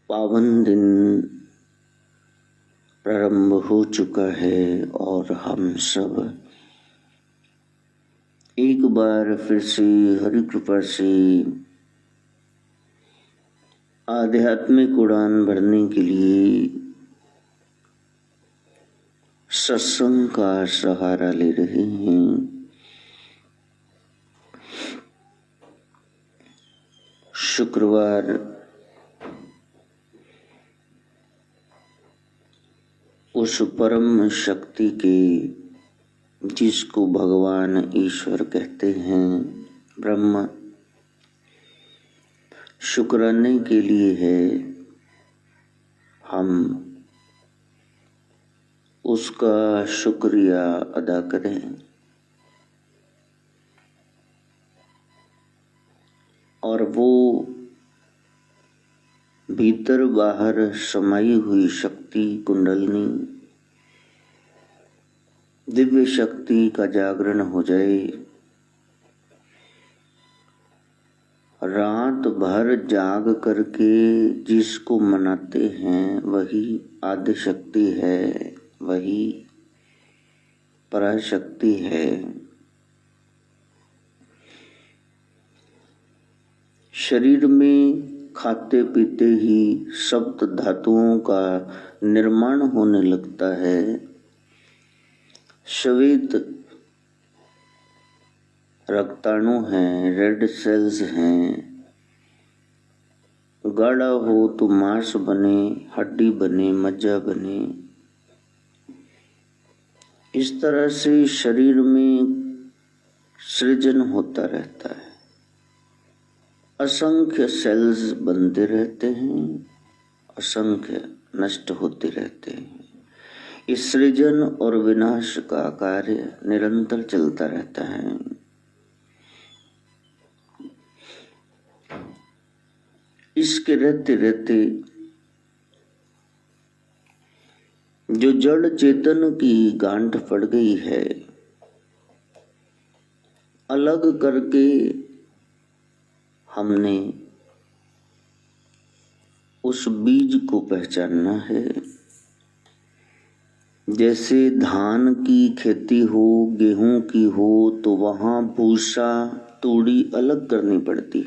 पावन दिन प्रारंभ हो चुका है और हम सब एक बार फिर से हरि कृपा से आध्यात्मिक उड़ान भरने के लिए सत्संग का सहारा ले रहे हैं। शुक्रवार उस परम शक्ति के जिसको भगवान ईश्वर कहते हैं, ब्रह्म, शुक्राने के लिए है। हम उसका शुक्रिया अदा करें और वो भीतर बाहर समाई हुई शक्ति कुंडलनी दिव्य शक्ति का जागरण हो जाए। रात भर जाग करके जिसको मनाते हैं वही आदि शक्ति है, वही पराशक्ति है। शरीर में खाते पीते ही सप्त धातुओं का निर्माण होने लगता है। श्वेत रक्ताणु हैं, रेड सेल्स हैं। गाढ़ा हो तो मांस बने, हड्डी बने, मज्जा बने। इस तरह से शरीर में सृजन होता रहता है। असंख्य सेल्स बनते रहते हैं, असंख्य नष्ट होते रहते हैं। इस सृजन और विनाश का कार्य निरंतर चलता रहता है। इसके रहते रहते जो जड़ चेतन की गांठ पड़ गई है, अलग करके हमने उस बीज को पहचानना है। जैसे धान की खेती हो, गेहूं की हो, तो वहां भूसा तूड़ी अलग करनी पड़ती।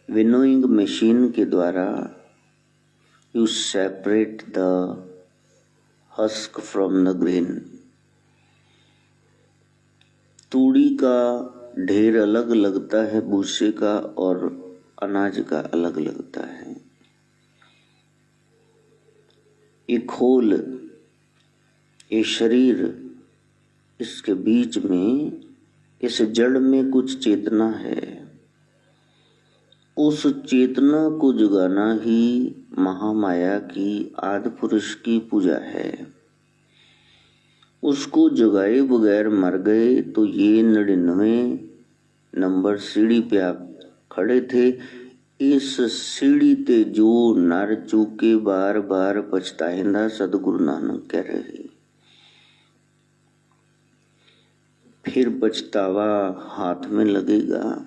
विनोइंग मशीन के द्वारा you separate the husk from the grain. तूड़ी का ढेर अलग लगता है भूसे का, और अनाज का अलग लगता है। ये खोल, ये शरीर, इसके बीच में, इस जड़ में कुछ चेतना है। उस चेतना को जगाना ही महामाया की आदि पुरुष की पूजा है। उसको जगाए बगैर मर गए तो ये 99 नंबर सीढ़ी पे आप खड़े थे। इस सीढ़ी ते जो नर चूके बार बार पछताइंदा, सदगुरु नानक कह रहे। फिर पछतावा हाथ में लगेगा।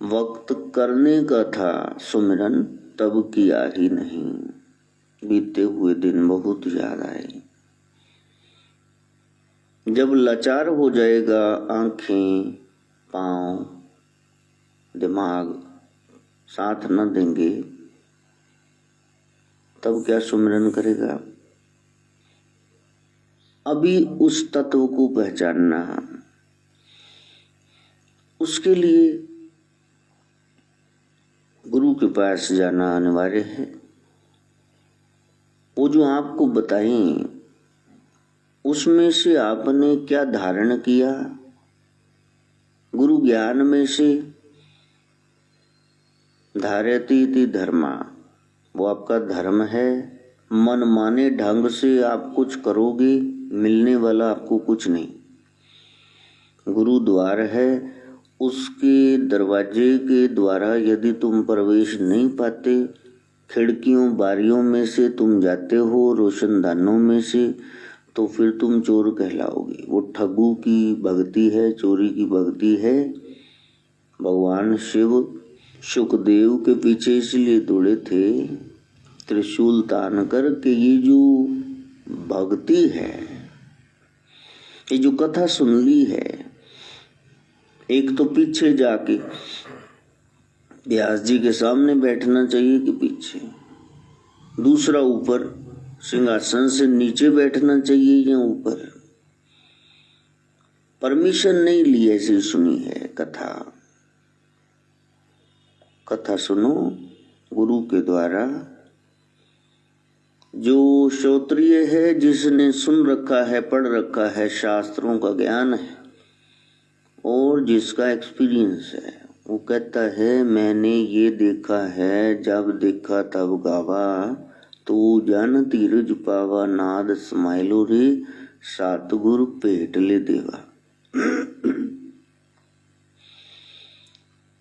वक्त करने का था सुमिरन, तब किया ही नहीं। बीते हुए दिन बहुत याद आए। जब लाचार हो जाएगा, आंखें, पांव, दिमाग साथ न देंगे, तब क्या सुमिरन करेगा। अभी उस तत्व को पहचानना, उसके लिए गुरु के पास जाना अनिवार्य है। वो जो आपको बताएं, उसमें से आपने क्या धारण किया। गुरु ज्ञान में से धारयति इति धर्मा, वो आपका धर्म है। मन माने ढंग से आप कुछ करोगे, मिलने वाला आपको कुछ नहीं। गुरु द्वार है, उसके दरवाजे के द्वारा यदि तुम प्रवेश नहीं पाते, खिड़कियों बारियों में से तुम जाते हो, रोशनदानों में से, तो फिर तुम चोर कहलाओगे। वो ठगू की भक्ति है, चोरी की भक्ति है। भगवान शिव सुखदेव के पीछे इसलिए दौड़े थे त्रिशूल तान कर के ये जो भक्ति है, ये जो कथा सुन ली है, एक तो पीछे जाके व्यास जी के सामने बैठना चाहिए कि पीछे, दूसरा ऊपर सिंहासन से नीचे बैठना चाहिए या ऊपर। परमिशन नहीं ली, ऐसी सुनी है कथा। कथा सुनो गुरु के द्वारा। जो श्रोत्रिय है, जिसने सुन रखा है, पढ़ रखा है, शास्त्रों का ज्ञान है और जिसका एक्सपीरियंस है, वो कहता है मैंने ये देखा है, जब देखा तब गावा, तो जन धीरज पावा, नाद समाइलो रे, सतगुरु भेंट ले देवा।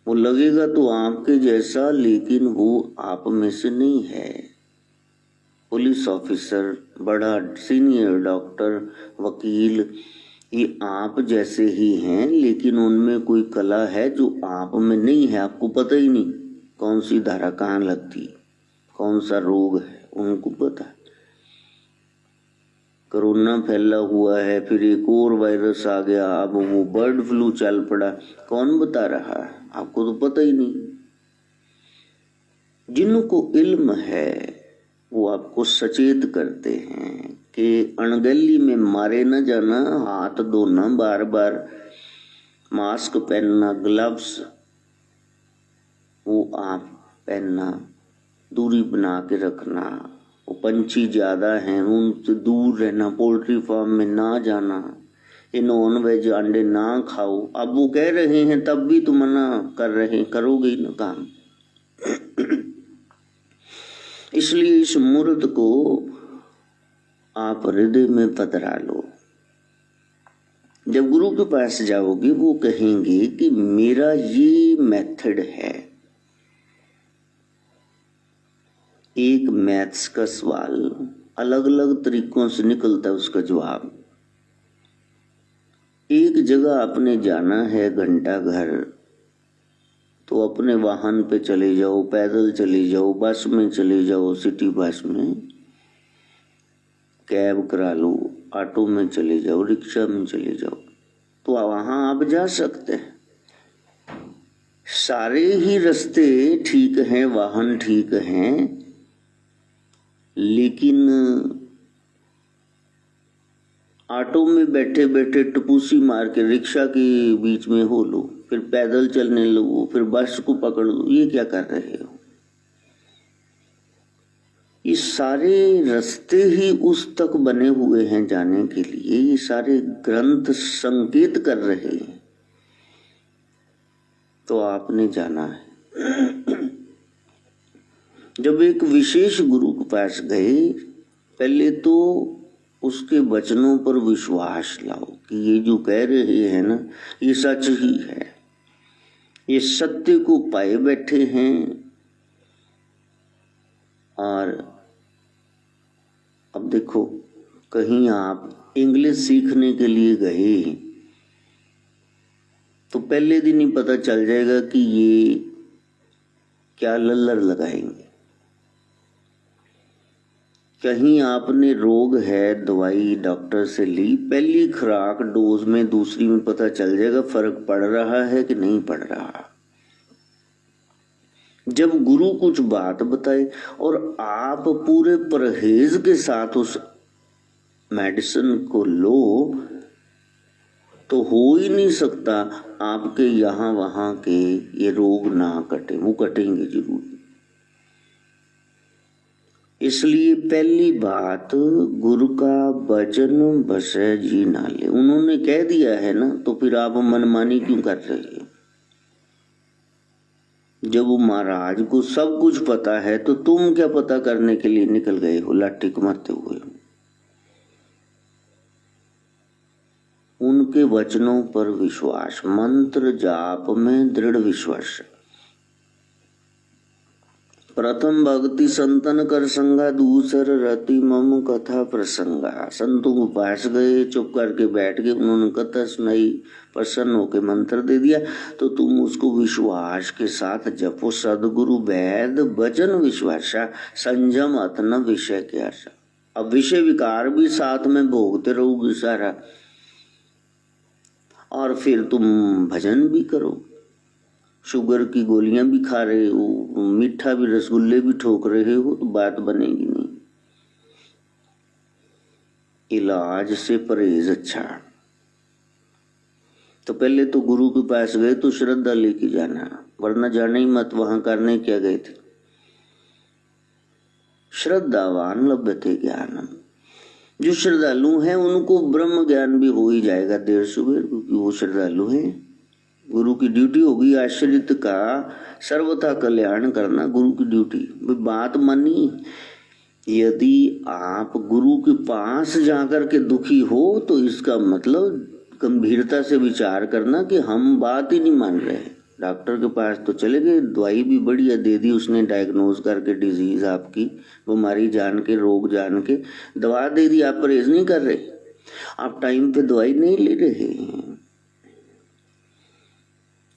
वो लगेगा तो आपके जैसा, लेकिन वो आप में से नहीं है। पुलिस ऑफिसर, बड़ा सीनियर डॉक्टर, वकील, ये आप जैसे ही हैं, लेकिन उनमें कोई कला है जो आप में नहीं है। आपको पता ही नहीं कौन सी धारा कहाँ लगती, कौन सा रोग है, उनको पता है। कोरोना फैला हुआ है, फिर एक और वायरस आ गया, अब वो बर्ड फ्लू चल पड़ा, कौन बता रहा है? आपको तो पता ही नहीं। जिनको इल्म है वो आपको सचेत करते हैं कि अणगली में मारे न जाना, हाथ धोना बार बार, मास्क पहनना, ग्लव्स वो आप पहनना, दूरी बना के रखना, वो पंछी ज्यादा हैं उनसे दूर रहना, पोल्ट्री फार्म में ना जाना, ये नॉन वेज अंडे ना खाओ। अब वो कह रहे हैं तब भी तो मना कर रहे हैं, करोगे ही ना काम। इसलिए इस मुहूर्त को आप हृदय में पधरा लो। जब गुरु के पास जाओगे वो कहेंगे कि मेरा ये मेथड है। एक मैथ्स का सवाल अलग अलग तरीकों से निकलता है उसका जवाब। एक जगह आपने जाना है घंटा घर, तो अपने वाहन पे चले जाओ, पैदल चले जाओ, बस में चले जाओ, सिटी बस में कैब करा लो, ऑटो में चले जाओ, रिक्शा में चले जाओ, तो वहां आप जा सकते हैं। सारे ही रास्ते ठीक हैं, वाहन ठीक हैं, लेकिन ऑटो में बैठे बैठे टपूसी मार के रिक्शा के बीच में हो लो, फिर पैदल चलने लगो, फिर बस को पकड़ लो, ये क्या कर रहे हो? ये सारे रास्ते ही उस तक बने हुए हैं जाने के लिए, ये सारे ग्रंथ संकेत कर रहे हैं, तो आपने जाना है। जब एक विशेष गुरु के पास गए, पहले तो उसके वचनों पर विश्वास लाओ कि ये जो कह रहे हैं ना, ये सच ही है, ये सत्य को पाए बैठे हैं। और अब देखो, कहीं आप इंग्लिश सीखने के लिए गए तो पहले दिन ही पता चल जाएगा कि ये क्या लल्लर लगाएंगे। कहीं आपने रोग है, दवाई डॉक्टर से ली, पहली खुराक डोज में, दूसरी में पता चल जाएगा फर्क पड़ रहा है कि नहीं पड़ रहा। जब गुरु कुछ बात बताए और आप पूरे परहेज के साथ उस मेडिसिन को लो, तो हो ही नहीं सकता आपके यहाँ वहां के ये रोग ना कटे, वो कटेंगे जरूर। इसलिए पहली बात, गुरु का वचन बसे जी ना ले। उन्होंने कह दिया है ना, तो फिर आप मनमानी क्यों कर रहे हो? जब वो महाराज को सब कुछ पता है, तो तुम क्या पता करने के लिए निकल गए हो लाठी मारते हुए? उनके वचनों पर विश्वास, मंत्र जाप में दृढ़ विश्वास। प्रथम भक्ति संतन कर संगा, दूसर रति मम कथा प्रसंगा। संतों के पास गए, चुप करके बैठ गए, उन्होंने कथा सुनाई, प्रसन्न होके मंत्र दे दिया, तो तुम उसको विश्वास के साथ जपो। सदगुरु वैद भजन विश्वासा, संयम अतन विषय के आशा। अब विषय विकार भी साथ में भोगते रहोगे सारा, और फिर तुम भजन भी करो। शुगर की गोलियां भी खा रहे हो, मीठा भी, रसगुल्ले भी ठोक रहे हो, तो बात बनेगी नहीं। इलाज से परहेज अच्छा। तो पहले तो गुरु के पास गए तो श्रद्धा लेके जाना, वरना जाना ही मत। वहां करने क्या गए थे? श्रद्धावान लभते ज्ञानम। जो श्रद्धालु हैं उनको ब्रह्म ज्ञान भी हो ही जाएगा देर सुबह, क्योंकि वो श्रद्धालु हैं। गुरु की ड्यूटी होगी आश्रित का सर्वथा कल्याण करना, गुरु की ड्यूटी। बात मानी, यदि आप गुरु के पास जाकर के दुखी हो तो इसका मतलब गंभीरता से विचार करना कि हम बात ही नहीं मान रहे। डॉक्टर के पास तो चले गए, दवाई भी बढ़िया दे दी उसने, डायग्नोज करके डिजीज आपकी, बीमारी जान के, रोग जान के दवा दे दी, आप परहेज नहीं कर रहे, आप टाइम पे दवाई नहीं ले रहे।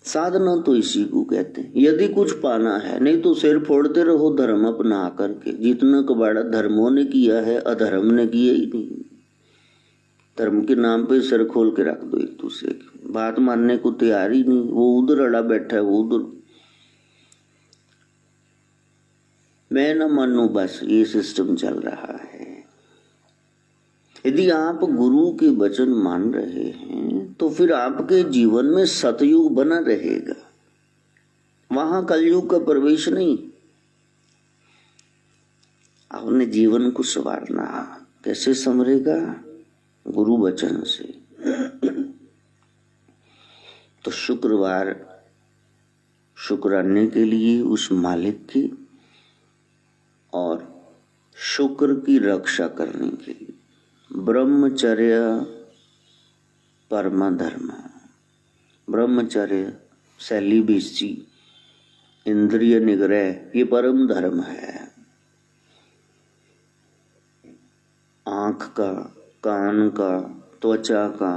साधना तो इसी को कहते हैं। यदि कुछ पाना है, नहीं तो सिर फोड़ते रहो धर्म अपना करके। जितना कबाड़ा धर्मों ने किया है, अधर्म ने किया ही नहीं। धर्म के नाम पे सिर खोल के रख दो एक दूसरे की, बात मानने को तैयार ही नहीं। वो उधर अड़ा बैठा है, वो उधर, मैं न मानू, बस ये सिस्टम चल रहा है। यदि आप गुरु के वचन मान रहे हैं तो फिर आपके जीवन में सतयुग बना रहेगा, वहां कलयुग का प्रवेश नहीं। आपने जीवन को संवारना, कैसे संवरेगा? गुरु वचन से। तो शुक्रवार शुक्राने के लिए उस मालिक की और शुक्र की रक्षा करने के लिए ब्रह्मचर्य परम धर्म। ब्रह्मचर्य, सेलिबेसी, इंद्रिय निग्रह, ये परम धर्म है। आंख का, कान का, त्वचा का,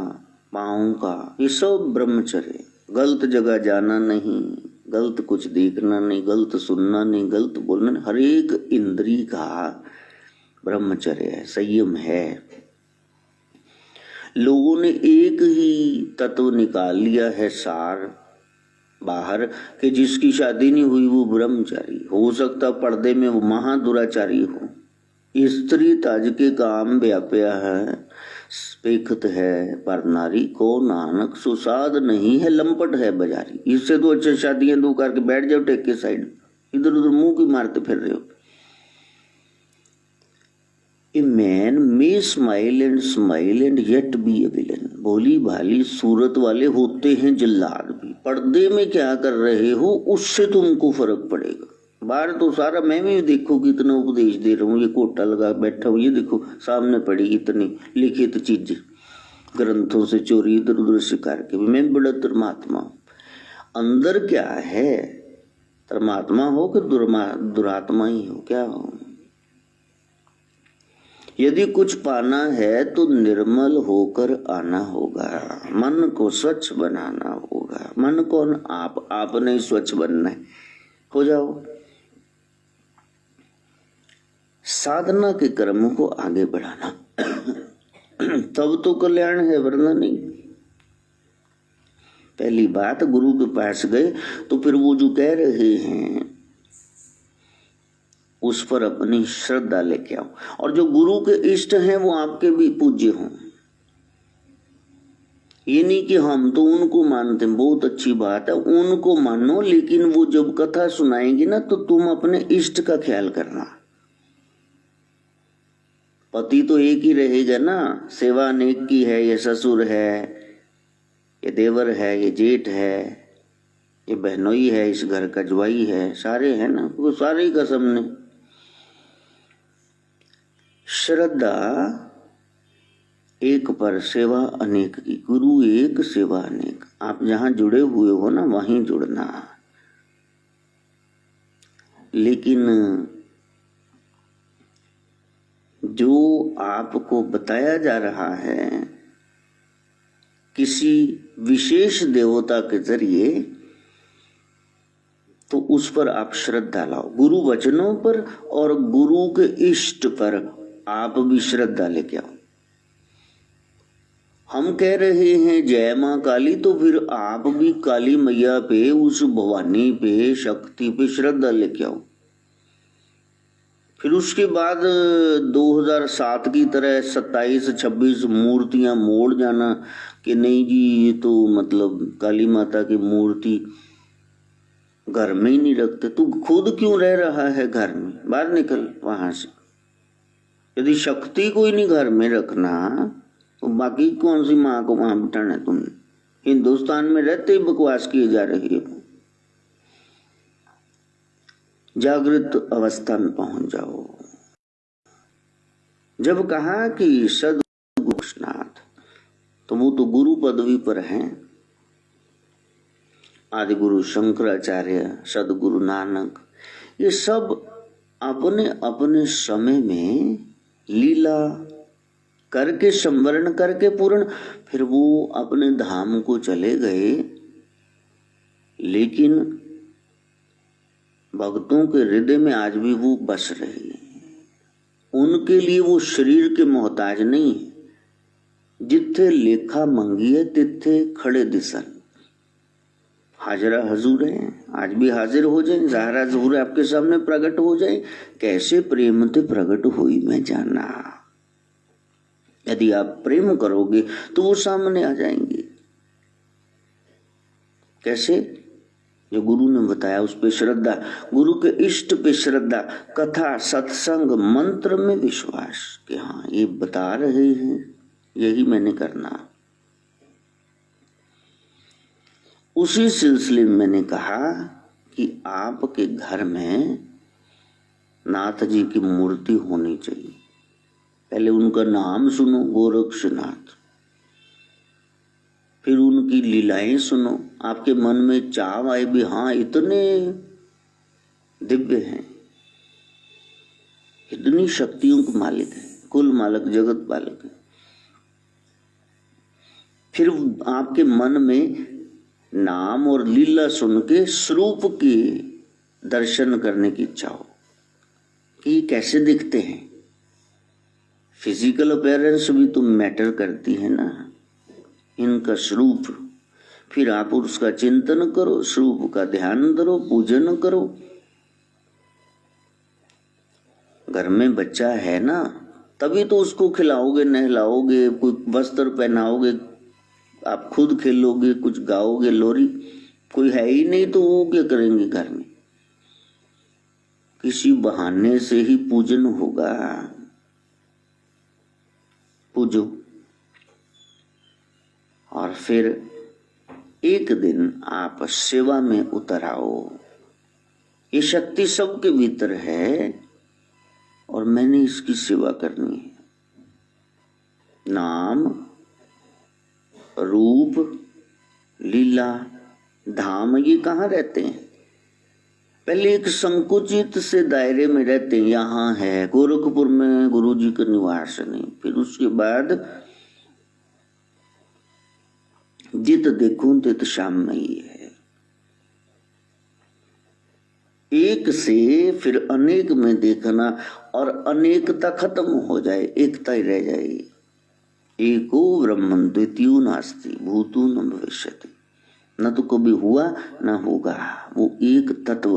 पाँव का, ये सब ब्रह्मचर्य। गलत जगह जाना नहीं, गलत कुछ देखना नहीं, गलत सुनना नहीं, गलत बोलना नहीं, हर एक इंद्रिय का ब्रह्मचर्य है, संयम है। लोगों ने एक ही तत्व निकाल लिया है सार बाहर, कि जिसकी शादी नहीं हुई वो ब्रह्मचारी। हो सकता पर्दे में वो महादुराचारी हो। स्त्री तज के काम व्याप्या है, स्पेखत है पर नारी को नानक सुसाद नहीं है, लंपट है बाजारी। इससे तो अच्छे शादियां दो करके बैठ जाओ टेक के साइड, इधर उधर मुंह की मारते फिर रहे हो। A man may smile and yet be a villain। भोली भाली सूरत वाले होते हैं जल्लाद भी, पर्दे में क्या कर रहे हो उससे तुमको फर्क पड़ेगा। बाहर तो सारा, मैं भी देखो कि इतना उपदेश दे रहा हूँ, ये कोटा लगा बैठा हूँ, ये देखो सामने पड़ी इतनी लिखित चीजें, ग्रंथों से चोरी इधर उधर से करके भी मैं बड़ा धर्मात्मा। अंदर क्या है? धर्मात्मा हो कि दुरात्मा ही हो, क्या हो? यदि कुछ पाना है तो निर्मल होकर आना होगा, मन को स्वच्छ बनाना होगा। मन कौन? आप, आपने ही स्वच्छ बनना है, हो जाओ। साधना के कर्म को आगे बढ़ाना तब तो कल्याण है, वरना नहीं। पहली बात, गुरु के पास गए तो फिर वो जो कह रहे हैं उस पर अपनी श्रद्धा लेके आओ, और जो गुरु के इष्ट हैं वो आपके भी पूज्य हों। ये नहीं कि हम तो उनको मानते हैं, बहुत अच्छी बात है, उनको मानो, लेकिन वो जब कथा सुनाएंगे ना तो तुम अपने इष्ट का ख्याल करना। पति तो एक ही रहेगा ना, सेवा अनेक की है, ये ससुर है, ये देवर है, ये जेठ है, ये बहनोई है, इस घर का ज्वाई है, सारे हैं ना, वो सारे ही का सामने। श्रद्धा एक पर, सेवा अनेक की। गुरु एक, सेवा अनेक। आप जहां जुड़े हुए हो ना वहीं जुड़ना। लेकिन जो आपको बताया जा रहा है किसी विशेष देवता के जरिए, तो उस पर आप श्रद्धा लाओ। गुरु वचनों पर और गुरु के इष्ट पर आप भी श्रद्धा लेके आओ। हम कह रहे हैं जय मां काली, तो फिर आप भी काली मैया पे, उस भवानी पे, शक्ति पे श्रद्धा लेके आओ। फिर उसके बाद 2007 की तरह 27-26 मूर्तियां मोड़ जाना कि नहीं जी ये तो मतलब काली माता की मूर्ति घर में ही नहीं रखते। तू खुद क्यों रह रहा है घर में? बाहर निकल वहां से। यदि शक्ति को ही नहीं घर में रखना तो बाकी कौन सी माँ को वहां बिठाना है तुमने? हिंदुस्तान में रहते ही बकवास किए जा रही है। जागृत अवस्था में पहुंच जाओ। जब कहा कि सद्गुरुनाथ, तो वो तो गुरु पदवी पर हैं। आदि गुरु शंकराचार्य, सद्गुरु नानक, ये सब अपने अपने समय में लीला करके, संवरण करके पूर्ण, फिर वो अपने धाम को चले गए। लेकिन भक्तों के हृदय में आज भी वो बस रहे हैं। उनके लिए वो शरीर के मोहताज नहीं है। जिथे लेखा मंगी है तिथे खड़े दिसन। हाजरा हजूर है, आज भी हाजिर हो जाए। ज़ाहरा ज़हूर आपके सामने प्रकट हो जाए। कैसे प्रेम ते प्रकट हुई मैं जाना। यदि आप प्रेम करोगे तो वो सामने आ जाएंगे। कैसे? जो गुरु ने बताया उस पे श्रद्धा, गुरु के इष्ट पे श्रद्धा, कथा सत्संग मंत्र में विश्वास कि हाँ ये बता रहे हैं, यही मैंने करना। उसी सिलसिले में मैंने कहा कि आपके घर में नाथ जी की मूर्ति होनी चाहिए। पहले उनका नाम सुनो, गोरक्षनाथ। फिर उनकी लीलाएं सुनो, आपके मन में चाव आए भी हाँ इतने दिव्य हैं, इतनी शक्तियों के मालिक है, कुल मालिक, जगत पालक है। फिर आपके मन में नाम और लीला सुन के स्वरूप के दर्शन करने की इच्छा हो कि ये कैसे दिखते हैं। फिजिकल अपीयरेंस भी तो मैटर करती है ना, इनका स्वरूप। फिर आप उसका चिंतन करो, स्वरूप का ध्यान करो, पूजन करो। घर में बच्चा है ना, तभी तो उसको खिलाओगे, नहलाओगे, कोई वस्त्र पहनाओगे, आप खुद खेलोगे, कुछ गाओगे लोरी। कोई है ही नहीं तो वो क्या करेंगे घर में? किसी बहाने से ही पूजन होगा। पूजो। और फिर एक दिन आप सेवा में उतर आओ। ये शक्ति सबके भीतर है और मैंने इसकी सेवा करनी है। नाम, रूप, लीला, धाम, ये कहाँ रहते हैं? पहले एक संकुचित से दायरे में रहते हैं। यहाँ है गोरखपुर में गुरु जी का निवास नहीं। फिर उसके बाद जित देखूं तित श्याम में ही है। एक से फिर अनेक में देखना और अनेकता खत्म हो जाए, एकता ही रह जाएगी। एको ब्रह्मन द्वितीयो नास्ति भूतो न भविष्यति। न तो कभी हुआ न होगा। वो एक तत्व,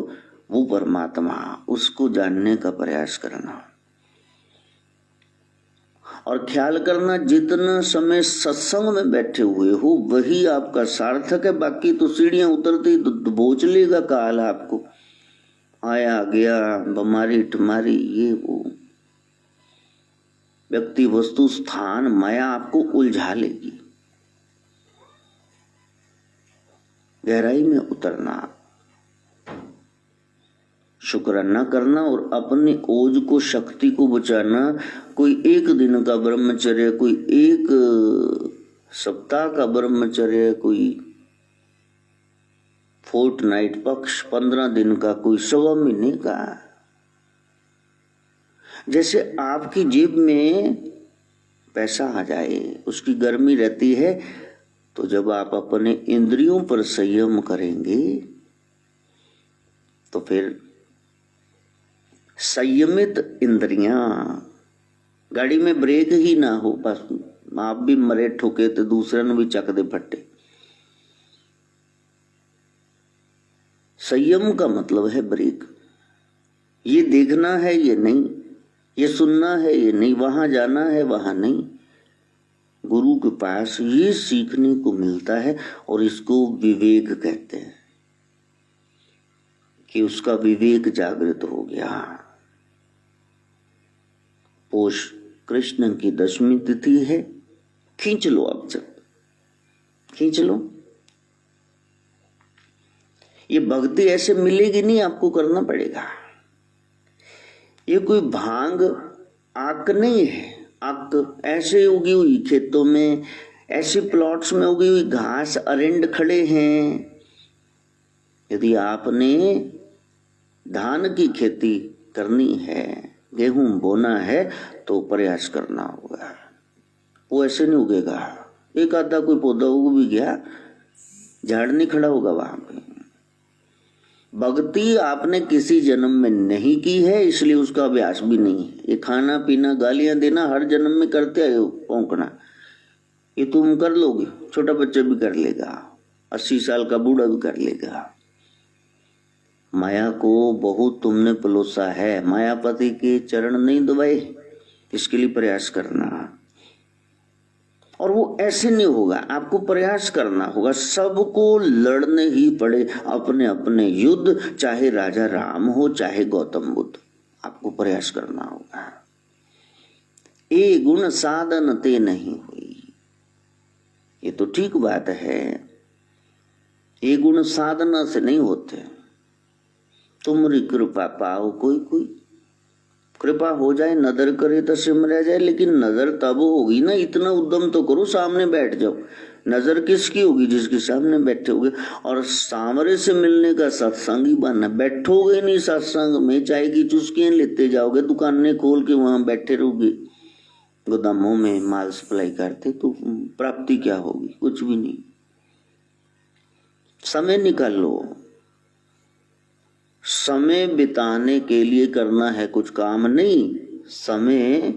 वो परमात्मा, उसको जानने का प्रयास करना और ख्याल करना। जितना समय सत्संग में बैठे हुए हो वही आपका सार्थक है। बाकी तो सीढ़ियां उतरती तो बोझ लेगा काल आपको। आया गया, बमारी ठमारी, ये वो, व्यक्ति वस्तु स्थान माया आपको उलझा लेगी। गहराई में उतरना, शुक्राना करना और अपने ओज को, शक्ति को बचाना। कोई एक दिन का ब्रह्मचर्य, कोई एक सप्ताह का ब्रह्मचर्य, कोई फोर्टनाइट पक्ष 15 दिन का, कोई 1.25 महीने का। जैसे आपकी जेब में पैसा आ जाए, उसकी गर्मी रहती है, तो जब आप अपने इंद्रियों पर संयम करेंगे तो फिर संयमित इंद्रियां, गाड़ी में ब्रेक ही ना हो, बस आप भी मरे ठोके तो दूसरे ने भी चक दे फट्टे। संयम का मतलब है ब्रेक। ये देखना है, ये नहीं, ये सुनना है, ये नहीं, वहां जाना है, वहां नहीं। गुरु के पास ये सीखने को मिलता है और इसको विवेक कहते हैं कि उसका विवेक जागृत हो गया। पोष कृष्ण की 10वीं तिथि है, खींच लो, अब जब खींच लो। ये भक्ति ऐसे मिलेगी नहीं, आपको करना पड़ेगा। ये कोई भांग आक नहीं है। आक ऐसे उगी हुई खेतों में, ऐसे प्लॉट्स में उगी हुई घास, अरिंड खड़े हैं। यदि आपने धान की खेती करनी है, गेहूं बोना है, तो प्रयास करना होगा। वो ऐसे नहीं उगेगा। एक आधा कोई पौधा उग भी गया, झाड़ नहीं खड़ा होगा वहां पे। भक्ति आपने किसी जन्म में नहीं की है, इसलिए उसका अभ्यास भी नहीं है। ये खाना पीना गालियां देना हर जन्म में करते आए हो, भौंकना, ये तुम कर लोगे, छोटा बच्चा भी कर लेगा, 80 साल का बूढ़ा भी कर लेगा। माया को बहुत तुमने पलोसा है, मायापति के चरण नहीं दबाए, इसके लिए प्रयास करना। और वो ऐसे नहीं होगा, आपको प्रयास करना होगा। सबको लड़ने ही पड़े अपने अपने युद्ध, चाहे राजा राम हो, चाहे गौतम बुद्ध, आपको प्रयास करना होगा। ये गुण साधन ते नहीं हुई, ये तो ठीक बात है। ये गुण साधना से नहीं होते। तुमरी कृपा पाओ कोई कोई, कृपा हो जाए, नजर करे तो सिमरा जाए। लेकिन नजर तब होगी ना, इतना उद्यम तो करो, सामने बैठ जाओ। नजर किसकी होगी? जिसके सामने बैठे होगे। और सामने से मिलने का सत्संग ही बनना। बैठोगे नहीं सत्संग में, चाय की चुस्कियां लेते जाओगे, दुकानें खोल के वहां बैठे रहोगे, गोदामों में माल सप्लाई करते, तो प्राप्ति क्या होगी? कुछ भी नहीं। समय निकाल लो। समय बिताने के लिए करना है कुछ काम नहीं, समय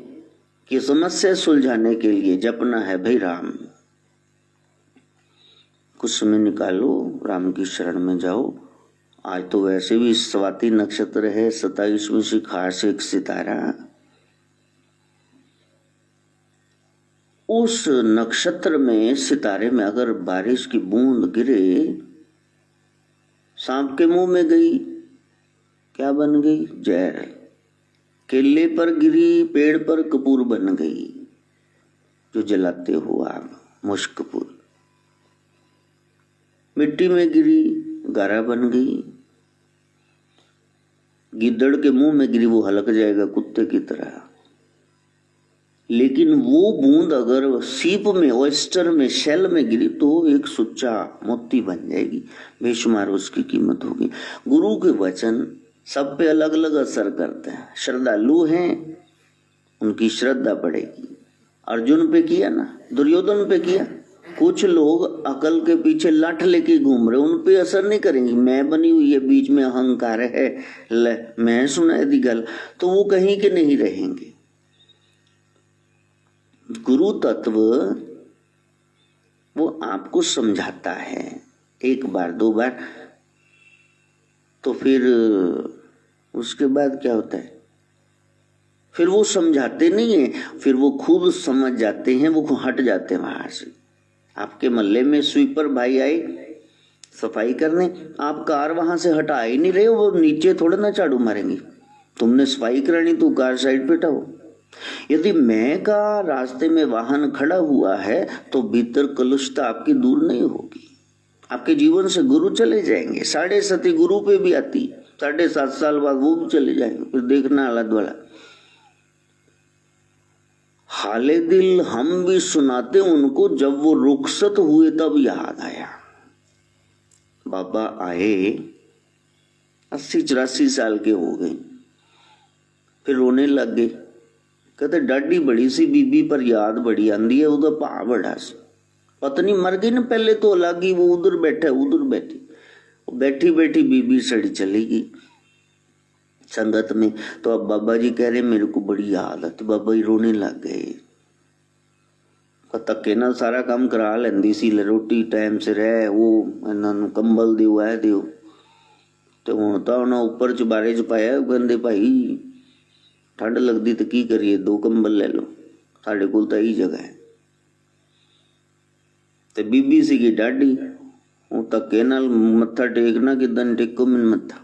की समस्या सुलझाने के लिए जपना है भाई राम। कुछ समय निकालो, राम की शरण में जाओ। आज तो वैसे भी स्वाति नक्षत्र है, 27वीं से खास एक सितारा। उस नक्षत्र में, सितारे में अगर बारिश की बूंद गिरे, सांप के मुंह में गई, क्या बन गई? जहर। केले पर गिरी, पेड़ पर कपूर बन गई, जो जलाते हो आप, मुश्क कपूर। मिट्टी में गिरी, गारा बन गई। गिद्दड़ के मुंह में गिरी, वो हलक जाएगा कुत्ते की तरह। लेकिन वो बूंद अगर सीप में, ऑयस्टर में, शेल में गिरी, तो एक सुच्चा मोती बन जाएगी, बेशुमार उसकी कीमत होगी। गुरु के वचन सब पे अलग अलग असर करते हैं। श्रद्धालु हैं, उनकी श्रद्धा बढ़ेगी। अर्जुन पे किया ना, दुर्योधन पे किया। कुछ लोग अकल के पीछे लाठ लेके घूम रहे, उन पे असर नहीं करेंगे। मैं बनी हुई है, बीच में अहंकार है, मैं सुना दी गल, तो वो कहीं के नहीं रहेंगे। गुरु तत्व वो आपको समझाता है, एक बार दो बार, तो फिर उसके बाद क्या होता है? फिर वो समझाते नहीं है, फिर वो खुद समझ जाते हैं, वो हट जाते हैं वहां से। आपके मोहल्ले में स्वीपर भाई आए सफाई करने, आप कार वहां से हटा ही नहीं रहे, वो नीचे थोड़े ना झाड़ू मारेंगे। तुमने सफाई करानी तो कार साइड पे हटाओ। यदि मैं का रास्ते में वाहन खड़ा हुआ है, तो भीतर कलुषता आपकी दूर नहीं होगी। आपके जीवन से गुरु चले जाएंगे। 7.5 गुरु पे भी आती, 7.5 साल बाद वो भी चले जाएंगे। फिर देखना हालत वाला। हाले दिल हम भी सुनाते उनको, जब वो रुखसत हुए तब याद आया। बाबा आए, 80-84 साल के हो गए, फिर रोने लग गए। कहते डाडी बड़ी सी बीबी पर याद बड़ी आंदी है, उदा भा बड़ा सी। पत्नी मर गई ना पहले तो अलग ही, वो उधर बैठा उधर बैठी, बैठी बैठी बीबी सड़ी चली गई संगत में। तो अब बाबा जी कह रहे मेरे को बड़ी याद है, तो बाबा जी रोने लग गए। धक्के नाल सारा काम करा लेंदी सी, रोटी टाइम से रह, वो इन्हां नूं कंबल दिओ ऐ दिओ, ते हुण तां उन्हां उपर चबारे च पाया। कहंदे भाई ठंड लगदी ते की करिए, 2 कंबल ले लो, साडे कोल तां यही जगह है। ते बीबी सीगी डाडी, वो धक्के नाल मत्था टेकना, किदां टेको मैनूं मत्था।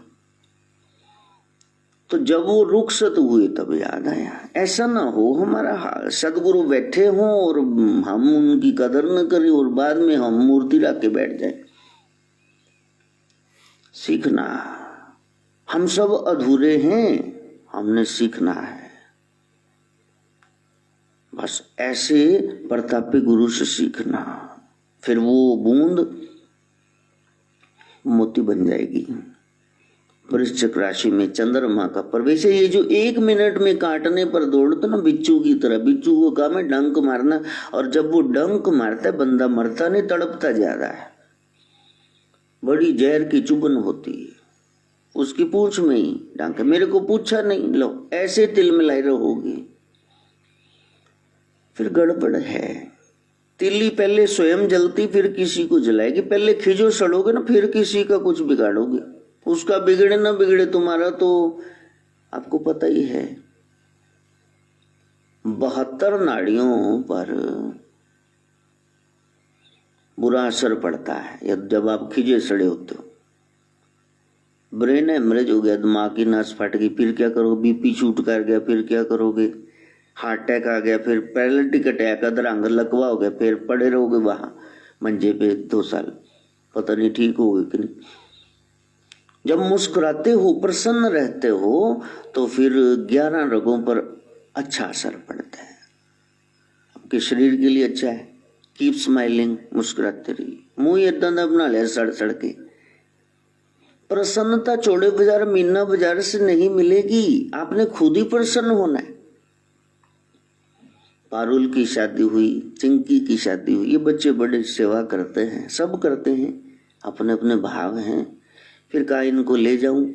तो जब वो रुखसत हुए तब याद आया, ऐसा ना हो हमारा हाल, सदगुरु बैठे हों और हम उनकी कदर न करें और बाद में हम मूर्ति रख के बैठ जाए। सीखना, हम सब अधूरे हैं, हमने सीखना है। बस ऐसे प्रतापी गुरु से सीखना, फिर वो बूंद मोती बन जाएगी। वृश्चिक राशि में चंद्रमा का प्रवेश है। ये जो 1 मिनट में काटने पर दौड़ते ना बिच्छू की तरह, बिच्छू को काम है डंक मारना, और जब वो डंक मारता है बंदा मरता नहीं, तड़पता ज्यादा है। बड़ी जहर की चुभन होती है, उसकी पूंछ में ही डंक। मेरे को पूछा नहीं, लो ऐसे तिल मिलाई रहोगे, फिर गड़बड़ है। तिल्ली पहले स्वयं जलती फिर किसी को जलाएगी, पहले खिजो सड़ोगे ना फिर किसी का कुछ बिगाड़ोगे। उसका बिगड़े ना बिगड़े तुम्हारा तो आपको पता ही है। 72 नाड़ियों पर बुरा असर पड़ता है जब आप खिजे सड़े होते हो। ब्रेन हेमरेज हो गया, दिमाग की नस फट गई, फिर क्या करोगे? बीपी शूट कर गया, फिर क्या करोगे? हार्ट अटैक आ गया, फिर पैरालिटिक अटैक, अधरंग लकवा हो गया, फिर पड़े रहोगे वहां मंजे पे 2 साल, पता नहीं ठीक होगे कि नहीं। जब मुस्कुराते हो, प्रसन्न रहते हो, तो फिर 11 रगों पर अच्छा असर पड़ता है। आपके शरीर के लिए अच्छा है। कीप स्माइलिंग, मुस्कुराते रहिए। मुंह इतना दा बना लिया सड़ सड़ के। प्रसन्नता चौड़े बाजार मीना बाजार से नहीं मिलेगी, आपने खुद ही प्रसन्न होना है। पारुल की शादी हुई, चिंकी की शादी हुई, ये बच्चे बड़े सेवा करते हैं, सब करते हैं, अपने अपने भाव हैं। फिर कहा इनको ले जाऊं,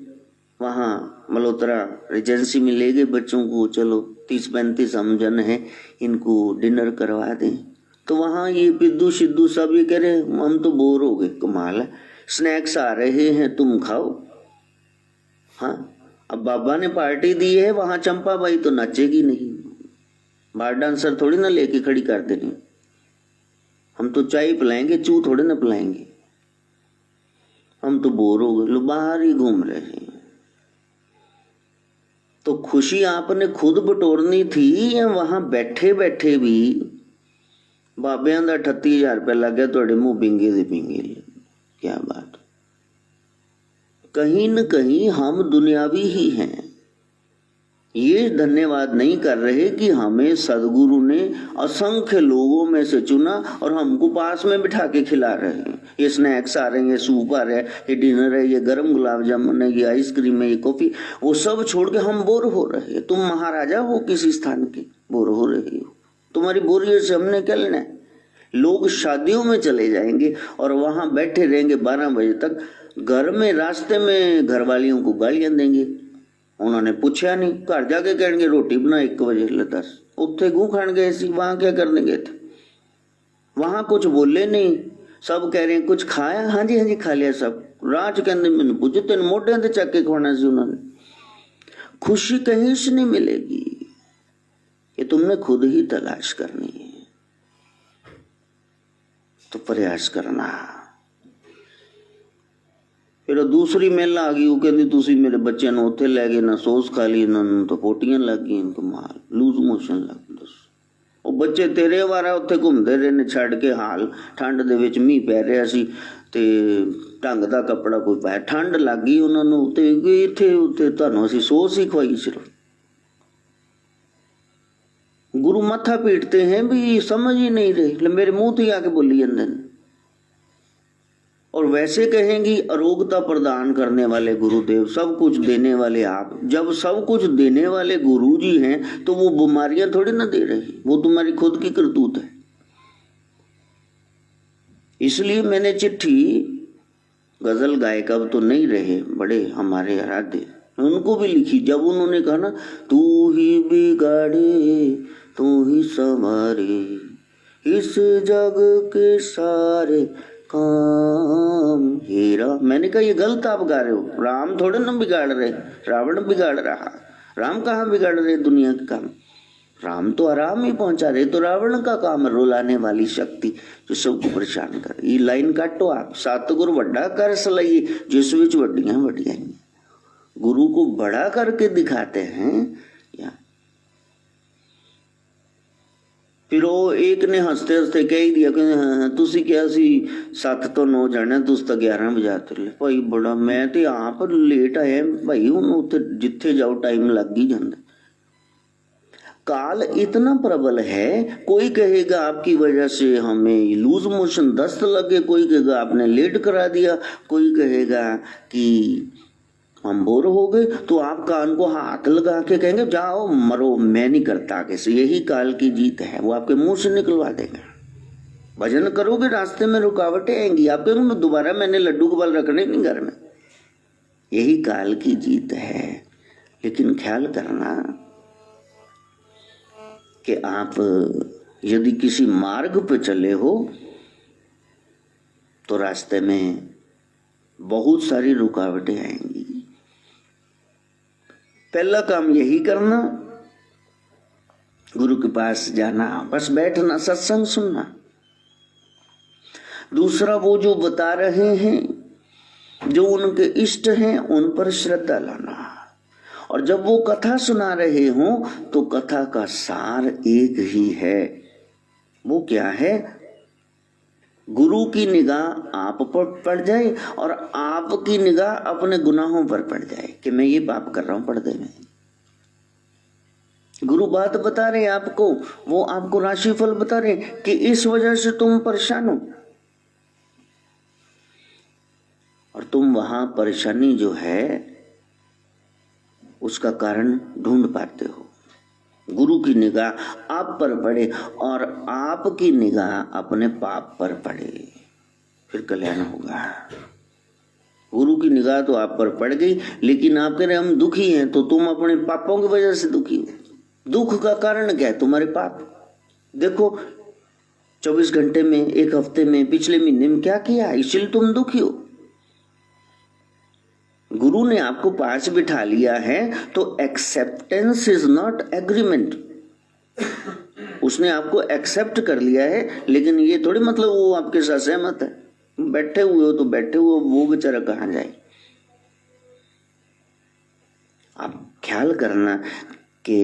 वहाँ मल्होत्रा रिजेंसी में ले गए बच्चों को, चलो 30-35 हम जन हैं, इनको डिनर करवा दें। तो वहाँ ये पिद्दू सिद्धू सब ये कह रहे हम तो बोर हो गए, कमाल है, स्नैक्स आ रहे हैं तुम खाओ। हाँ, अब बाबा ने पार्टी दी है, वहाँ चंपा बाई तो नाचेगी नहीं, बार डांसर थोड़ी ना लेके खड़ी कर देनी। हम तो चाय पिलाएंगे, चू थोड़े ना पिलाएंगे। हम तो बोर हो गए, लो बाहर ही घूम रहे हैं। तो खुशी आपने खुद बटोरनी थी, या वहां बैठे बैठे भी बाबियां दा 38,000 रुपया लग गया थोड़े मुंह बिंगे दे बिंगे। क्या बात। कहीं न कहीं हम दुनियावी ही हैं। ये धन्यवाद नहीं कर रहे कि हमें सदगुरु ने असंख्य लोगों में से चुना और हमको पास में बिठा के खिला रहे हैं। ये स्नैक्स आ रहे हैं, ये सूप आ रहा है, ये डिनर है, ये गर्म गुलाब जामुन है, ये आइसक्रीम है, ये कॉफी, वो सब छोड़ के हम बोर हो रहे हैं। तुम महाराजा हो किसी स्थान के, बोर हो रहे हो। तुम्हारी बोरियत से हमने क्या लेना है? लोग शादियों में चले जाएंगे और वहां बैठे रहेंगे 12 बजे तक, घर में रास्ते में घरवालियों को गालियां देंगे। उन्होंने पूछा नहीं, घर जाके कहेंगे रोटी बना 1 बजे ले 10, उत्थे गूं खान गए सी, वहां क्या करने गए थे? वहां कुछ बोले नहीं, सब कह रहे हैं कुछ खाया? हाँ जी हाँ जी खा लिया सब। राज कहते मैंने पूछे तेन मोढे ते चक के खुआना सी उन्होंने। खुशी कहीं से नहीं मिलेगी, ये तुमने खुद ही तलाश करनी है। तो प्रयास करना। फिर दूसरी मेला आ गई, वो कहती तुसी मेरे बच्चे ने उत्थे लै गए, ना सोस खा ली, इन्होंने तो पोटियां लग गई, इनको माल लूज मोशन लग। दस वो बच्चे तेरे वारा उत्थे घूमते रहे ने छड़ के हाल। ठंड दे विच मींह पै रहा सी ते ढंग दा कपड़ा कोई पाया, ठंड लग गई उन्होंने ते इत्थे उत्थे तुहानूं असीं सोस ही खवाई सिर्फ। गुरु मत्था पीटते हैं भी समझ ही नहीं रहे, मेरे मुंह ते आके बोली जांदे ने। और वैसे कहेंगी अरोगता प्रदान करने वाले गुरुदेव, सब कुछ देने वाले आप। जब सब कुछ देने वाले गुरु जी हैं तो वो बीमारियां थोड़ी ना दे रहे, वो तुम्हारी खुद की करतूत है। इसलिए मैंने चिट्ठी गजल गायक अब तो नहीं रहे, बड़े हमारे आराध्य, उनको भी लिखी। जब उन्होंने कहा ना, तू ही बिगाड़े तू ही संवारे इस जग के सारे काम हीरा, मैंने कहा ये गलत आप गा रहे हो, राम थोड़े ना बिगाड़ रहे, रावण बिगाड़ रहा। राम कहाँ बिगाड़ रहे दुनिया के काम, राम तो आराम ही पहुंचा रहे। तो रावण का काम रुलाने वाली शक्ति जो सबको परेशान करे। ये लाइन काटो आप, सतगुरु बड़ा कर सलाइए जिस विच वड्डियां वड्डियां। गुरु को बड़ा करके दिखाते हैं या फिर वो एक ने हंसते हंसते कह ही दिया कि तुसी क्या सी 7 तो 9 जाने, तुस तो 11 बजाते रहे। भाई बड़ा मैं तो आप लेट आया भाई, हूँ उत्थे जिथे जाओ टाइम लग ही जाता। काल इतना प्रबल है, कोई कहेगा आपकी वजह से हमें लूज मोशन दस्त लगे, कोई कहेगा आपने लेट करा दिया, कोई कहेगा कि हम बोर हो गए। तो आप कान को हाथ लगा के कहेंगे जाओ मरो, मैं नहीं करता आगे से। यही काल की जीत है, वो आपके मुंह से निकलवा देगा। भजन करोगे रास्ते में रुकावटें आएंगी, आप कहेंगे दोबारा मैंने लड्डू गोपाल रखने नहीं घर में। यही काल की जीत है। लेकिन ख्याल करना कि आप यदि किसी मार्ग पे चले हो तो रास्ते में बहुत सारी रुकावटें आएंगी। पहला काम यही करना, गुरु के पास जाना, बस बैठना, सत्संग सुनना। दूसरा, वो जो बता रहे हैं, जो उनके इष्ट हैं, उन पर श्रद्धा लाना। और जब वो कथा सुना रहे हों तो कथा का सार एक ही है। वो क्या है? गुरु की निगाह आप पर पड़ जाए और आपकी निगाह अपने गुनाहों पर पड़ जाए कि मैं ये पाप कर रहा हूं पर्दे में। गुरु बात बता रहे आपको, वो आपको राशिफल बता रहे कि इस वजह से तुम परेशान हो, और तुम वहां परेशानी जो है उसका कारण ढूंढ पाते हो। गुरु की निगाह आप पर पड़े और आपकी निगाह अपने पाप पर पड़े, फिर कल्याण होगा। गुरु की निगाह तो आप पर पड़ गई, लेकिन आप कह रहे हम दुखी हैं, तो तुम अपने पापों की वजह से दुखी हो। दुख का कारण क्या है? तुम्हारे पाप। देखो 24 घंटे में, एक हफ्ते में, पिछले महीने में क्या किया, इसलिए तुम दुखी हो। गुरु ने आपको पास बिठा लिया है तो एक्सेप्टेंस इज नॉट एग्रीमेंट। उसने आपको एक्सेप्ट कर लिया है, लेकिन ये थोड़ी मतलब वो आपके साथ सहमत है। बैठे हुए हो तो बैठे हुए, वो बेचारा कहाँ जाए। आप ख्याल करना कि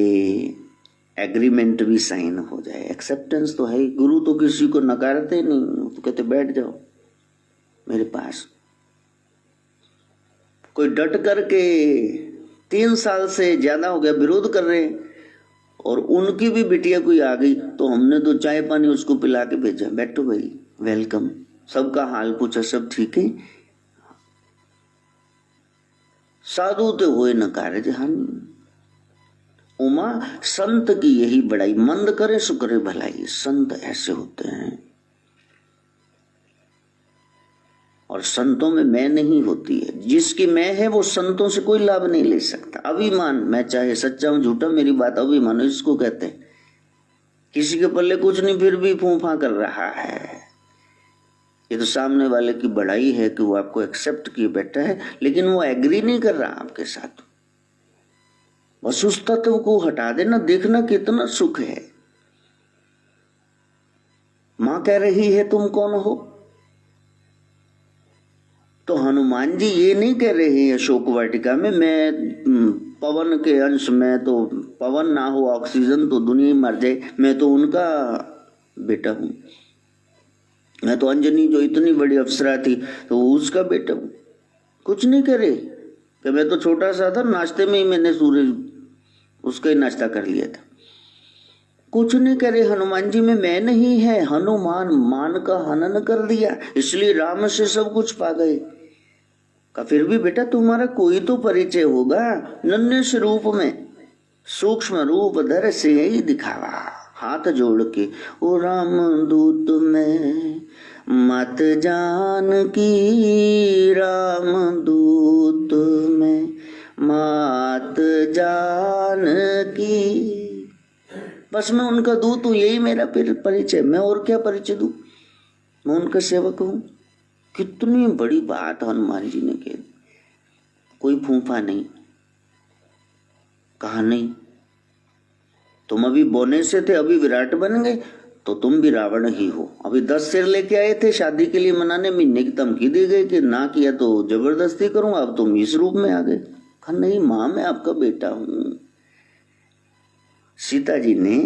एग्रीमेंट भी साइन हो जाए। एक्सेप्टेंस तो है। गुरु तो किसी को नकारते नहीं, तो कहते बैठ जाओ मेरे पास। कोई डट करके 3 साल से ज्यादा हो गया विरोध कर रहे हैं, और उनकी भी बिटिया कोई आ गई तो हमने तो चाय पानी उसको पिला के भेजा, बैठो भाई, वेलकम। सबका हाल पूछा, सब ठीक है। साधु तो हुए न कार्य जहान। उमा संत की यही बड़ाई, मंद करे सो करे भलाई। संत ऐसे होते हैं, और संतों में मैं नहीं होती है। जिसकी मैं है वो संतों से कोई लाभ नहीं ले सकता। अभिमान, मैं चाहे सच्चा हूं झूठा, मेरी बात अभिमान, इसको कहते हैं। किसी के पल्ले कुछ नहीं, फिर भी फूफा कर रहा है। ये तो सामने वाले की बड़ाई है कि वो आपको एक्सेप्ट किए बैठा है, लेकिन वो एग्री नहीं कर रहा आपके साथ। बस उस तत्व को हटा देना, देखना कितना सुख है। मां कह रही है तुम कौन हो, तो हनुमान जी ये नहीं कह रहे हैं अशोक वाटिका में मैं पवन के अंश में, तो पवन ना हो ऑक्सीजन तो दुनिया मर जाए, मैं तो उनका बेटा हूं। मैं तो अंजनी जो इतनी बड़ी अप्सरा थी तो उसका बेटा हूं। कुछ नहीं करे कि मैं तो छोटा सा था, नाश्ते में ही मैंने सूरज उसका ही नाश्ता कर लिया था। कुछ नहीं करे हनुमान जी में मैं नहीं है, हनुमान मान का हनन कर दिया, इसलिए राम से सब कुछ पा गए। का फिर भी बेटा तुम्हारा कोई तो परिचय होगा, नन्हे से रूप में सूक्ष्म रूप धर से ही दिखावा। हाथ जोड़ के ओ राम दूत में मत जान की, राम दूत में मत जान की। बस मैं उनका दूत हूँ, यही मेरा परिचय, मैं और क्या परिचय दूं, मैं उनका सेवक हूँ। कितनी बड़ी बात हनुमान जी ने कही, कोई फूफा नहीं, कहा नहीं तुम अभी बोने से थे, अभी विराट बन गए तो तुम भी रावण ही हो। अभी 10 सिर लेके आए थे शादी के लिए मनाने, महीने की धमकी दी गई कि ना किया तो जबरदस्ती करूंगा, अब तुम इस रूप में आ गए। कहा नहीं मां मैं आपका बेटा हूं। सीता जी ने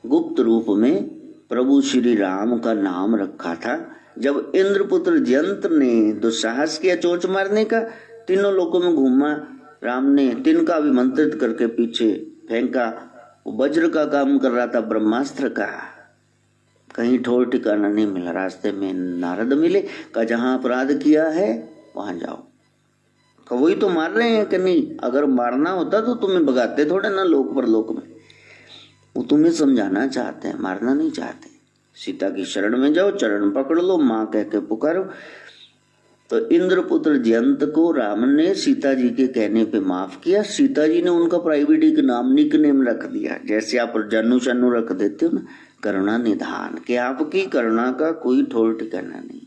गुप्त रूप में प्रभु श्री राम का नाम रखा था। जब इंद्रपुत्र जयंत ने दुस्साहस किया चोंच मारने का, तीनों लोकों में घूमा, राम ने तिनका अभिमंत्रित करके पीछे फेंका, वज्र का काम कर रहा था, ब्रह्मास्त्र का, कहीं ठोर ठिकाना नहीं मिला। रास्ते में नारद मिले, का जहां अपराध किया है वहां जाओ। का वही तो मार रहे हैं कि नहीं, अगर मारना होता तो तुम्हें भगाते थोड़े ना लोक पर लोक में, वो तुम्हें समझाना चाहते हैं, मारना नहीं चाहते। सीता की शरण में जाओ, चरण पकड़ लो, माँ कह के पुकारो। तो इंद्रपुत्र जयंत को राम ने सीता जी के कहने पे माफ किया। सीता जी ने उनका प्राइवेट एक नाम निकनेम रख दिया, जैसे आप जानू शानू रख देते हो ना, करुणा निधान, कि आपकी करुणा का कोई ठोर ठिकाना नहीं।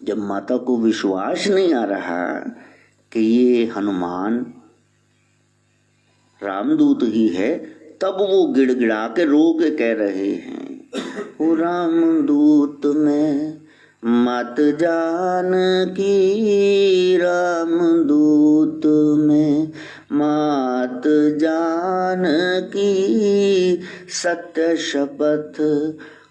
जब माता को विश्वास नहीं आ रहा कि ये हनुमान रामदूत ही है, तब वो गिड़गिड़ा के रो के कह रहे हैं, ओ रामदूत में मत जान की, रामदूत में मत जान की, सत्य शपथ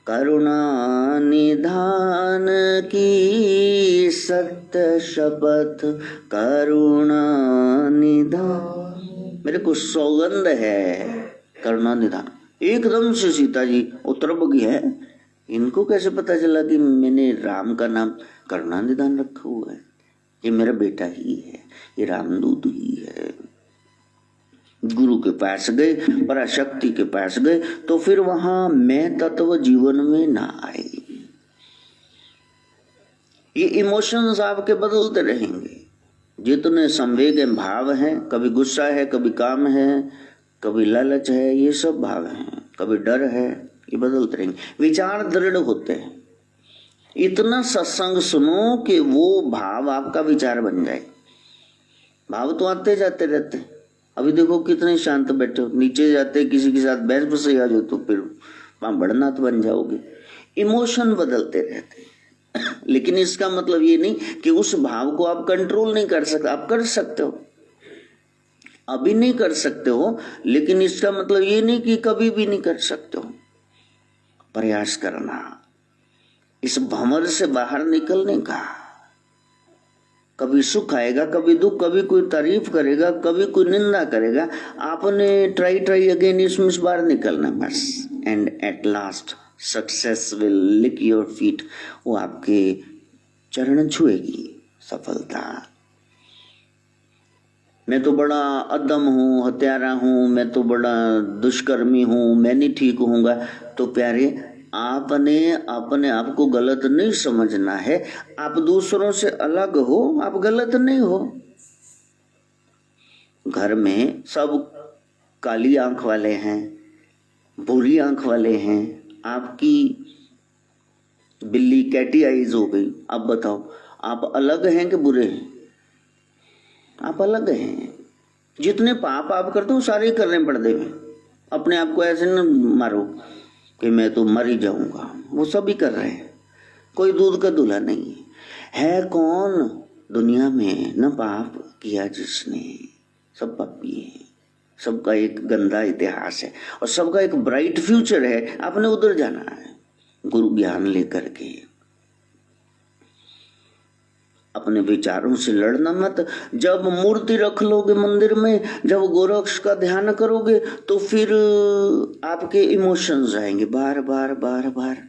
करुणा निधान की, सत्य शपथ करुणा निधान। मेरे को सौगंध है करुणा निधान। एकदम से सीता जी उतरब गई है, इनको कैसे पता चला कि मैंने राम का नाम करुणा निधान रखा हुआ है, ये मेरा बेटा ही है, ये रामदूत ही है। गुरु के पास गए, पराशक्ति के पास गए, तो फिर वहां मैं तत्व जीवन में ना आए। ये इमोशंस आपके बदलते रहेंगे, जितने संवेग भाव हैं, कभी गुस्सा है, कभी काम है, कभी लालच है, ये सब भाव हैं, कभी डर है, ये बदलते रहेंगे। विचार दृढ़ होते हैं। इतना सत्संग सुनो कि वो भाव आपका विचार बन जाए। भाव तो आते जाते रहते हैं। अभी देखो कितने शांत बैठे हो, नीचे जाते किसी के साथ बहस बसई आ जाओ तो फिर वहां बड़नाथ बन जाओगे। इमोशन बदलते रहते लेकिन इसका मतलब ये नहीं कि उस भाव को आप कंट्रोल नहीं कर सकते। आप कर सकते हो, अभी नहीं कर सकते हो, लेकिन इसका मतलब ये नहीं कि कभी भी नहीं कर सकते हो। प्रयास करना, इस भंवर से बाहर निकलने का। कभी सुख आएगा, कभी दुख, कभी कोई तारीफ करेगा, कभी कोई निंदा करेगा, आपने ट्राई अगेन इसमें इस बार निकलना बस। And at last success will lick your feet, वो आपके चरण छुएगी सफलता। मैं तो बड़ा अदम हूँ, हत्यारा हूँ, मैं तो बड़ा दुष्कर्मी हूँ, मैं नहीं ठीक होऊंगा। तो प्यारे, आपने अपने आप को गलत नहीं समझना है। आप दूसरों से अलग हो, आप गलत नहीं हो। घर में सब काली आंख वाले हैं, बुरी आंख वाले हैं, आपकी बिल्ली कैटी आइज हो गई। अब बताओ, आप अलग हैं कि बुरे हैं? आप अलग हैं। जितने पाप आप करते हो सारे ही करने पर्दे में। अपने आप को ऐसे न मारो कि मैं तो मर ही जाऊंगा, वो सब ही कर रहे हैं। कोई दूध का दूल्हा नहीं है। कौन दुनिया में न पाप किया जिसने? सब पापी है, सबका एक गंदा इतिहास है और सबका एक ब्राइट फ्यूचर है। आपने उधर जाना है गुरु ज्ञान लेकर के। अपने विचारों से लड़ना मत। जब मूर्ति रख लोगे मंदिर में, जब गोरक्ष का ध्यान करोगे, तो फिर आपके इमोशंस आएंगे बार बार बार बार।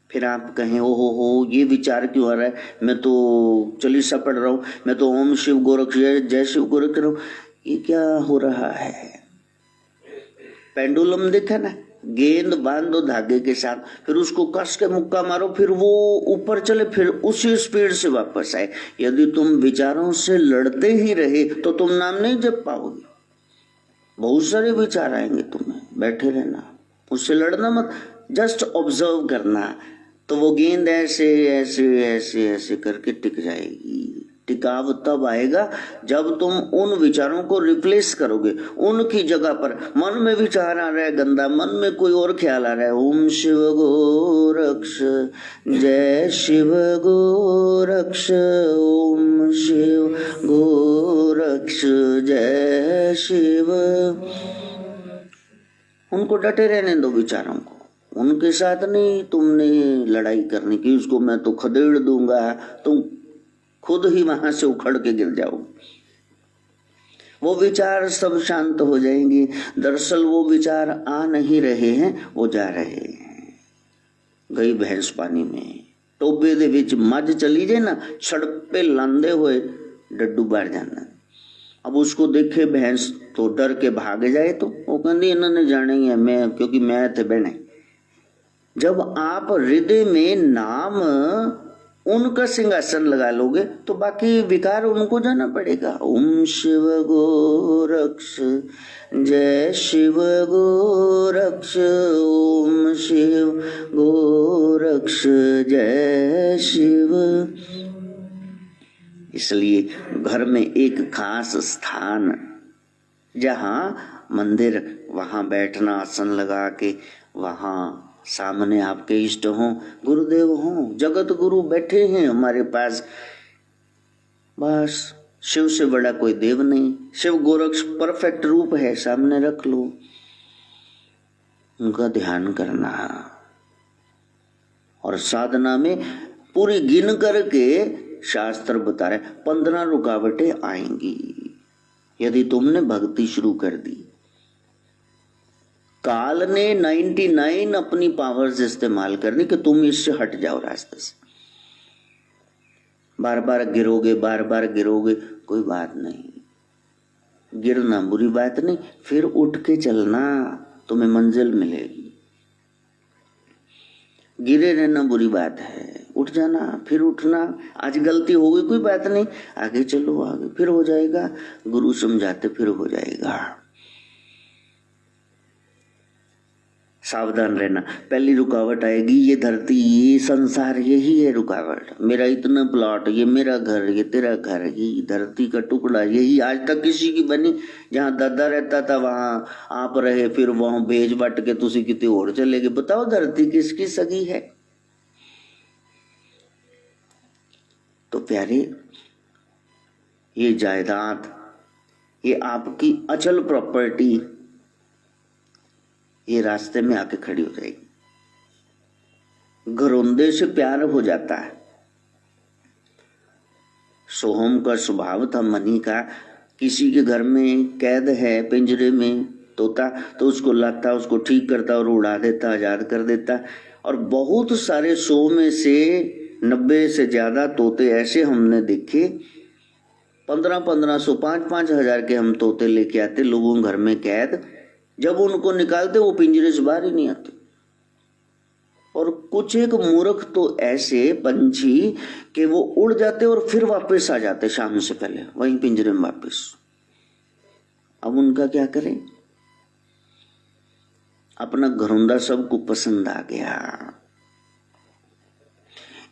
फिर आप कहें ओ हो ये विचार क्यों आ रहा है, मैं तो चालीसा पढ़ रहा हूँ, मैं तो ओम शिव गोरक्ष जय शिव गोरक्ष कर रहा हूँ, ये क्या हो रहा है। पेंडुलम देखा ना, गेंद बांध दो धागे के साथ, फिर उसको कस के मुक्का मारो, फिर वो ऊपर चले, फिर उसी स्पीड से वापस आए। यदि तुम विचारों से लड़ते ही रहे तो तुम नाम नहीं जप पाओगे। बहुत सारे विचार आएंगे तुम्हें, बैठे रहना, उससे लड़ना मत, जस्ट ऑब्जर्व करना, तो वो गेंद ऐसे ऐसे ऐसे ऐसे करके टिक जाएगी। टिकाव तब आएगा जब तुम उन विचारों को रिप्लेस करोगे, उनकी जगह पर मन में विचार आ रहा है गंदा, मन में कोई और ख्याल आ रहा है, ओम शिव गोरक्ष जय शिव गोरक्ष, ओम शिव गोरक्ष जय शिव। उनको डटे रहने दो विचारों को, उनके साथ नहीं तुमने लड़ाई करने की। उसको मैं तो खदेड़ दूंगा, तुम खुद ही वहां से उखड़ के गिर जाओ। वो विचार सब शांत हो जाएंगे। दरअसल वो विचार आ नहीं रहे हैं, वो जा रहे हैं। गई भैंस पानी में, टोबे दे विच मझ चली जाए ना, सड़क पे लांदे हुए डड्डू बाहर जाना। अब उसको देखे भैंस तो डर के भाग जाए, तो वो कहती इन्होंने जाना ही है, मैं क्योंकि मैं थे बहने। जब आप हृदय में नाम उनका सिंहासन लगा लोगे तो बाकी विकार उनको जाना पड़ेगा। ओम शिव गोरक्ष जय शिव गोरक्ष, ओम शिव गोरक्ष जय शिव। इसलिए घर में एक खास स्थान, जहाँ मंदिर, वहाँ बैठना, आसन लगा के, वहाँ सामने आपके इष्ट हों, गुरुदेव हों, जगत गुरु बैठे हैं हमारे पास, बस शिव से बड़ा कोई देव नहीं। शिव गोरक्ष परफेक्ट रूप है, सामने रख लो, उनका ध्यान करना। और साधना में पूरी गिन करके शास्त्र बता रहे 15 रुकावटें आएंगी यदि तुमने भक्ति शुरू कर दी। काल ने 99 अपनी पावर्स इस्तेमाल करनी कि तुम इससे हट जाओ रास्ते से। बार बार गिरोगे, बार बार गिरोगे, कोई बात नहीं, गिरना बुरी बात नहीं, फिर उठ के चलना, तुम्हें मंजिल मिलेगी। गिरे रहना बुरी बात है, उठ जाना, फिर उठना। आज गलती हो गई, कोई बात नहीं, आगे चलो, आगे फिर हो जाएगा, गुरु समझाते फिर हो जाएगा। सावधान रहना। पहली रुकावट आएगी, ये धरती, ये संसार, यही है रुकावट। मेरा इतना प्लॉट, ये मेरा घर, ये तेरा घर, ये धरती का टुकड़ा, यही आज तक किसी की बनी। जहाँ दादा रहता था वहां आप रहे, फिर वहां भेज बट के तुसी कितने और चले गए। बताओ धरती किसकी सगी है? तो प्यारे, ये जायदाद, ये आपकी अचल प्रॉपर्टी, ये रास्ते में आके खड़ी हो जाएगी। घरौंदे से प्यार हो जाता है। सोहम का स्वभाव था मनी का, किसी के घर में कैद है पिंजरे में तोता, तो उसको लाता, उसको ठीक करता और उड़ा देता, आजाद कर देता। और बहुत सारे 100 में से 90 से ज्यादा तोते ऐसे हमने देखे, 1500 5-5 हजार के हम तोते लेके आते लोगों के घर में कैद। जब उनको निकालते वो पिंजरे से बाहर ही नहीं आते। और कुछ एक मूर्ख तो ऐसे पंछी कि वो उड़ जाते और फिर वापस आ जाते शाम से पहले वहीं पिंजरे में वापस। अब उनका क्या करें? अपना घरौंदा सबको पसंद आ गया।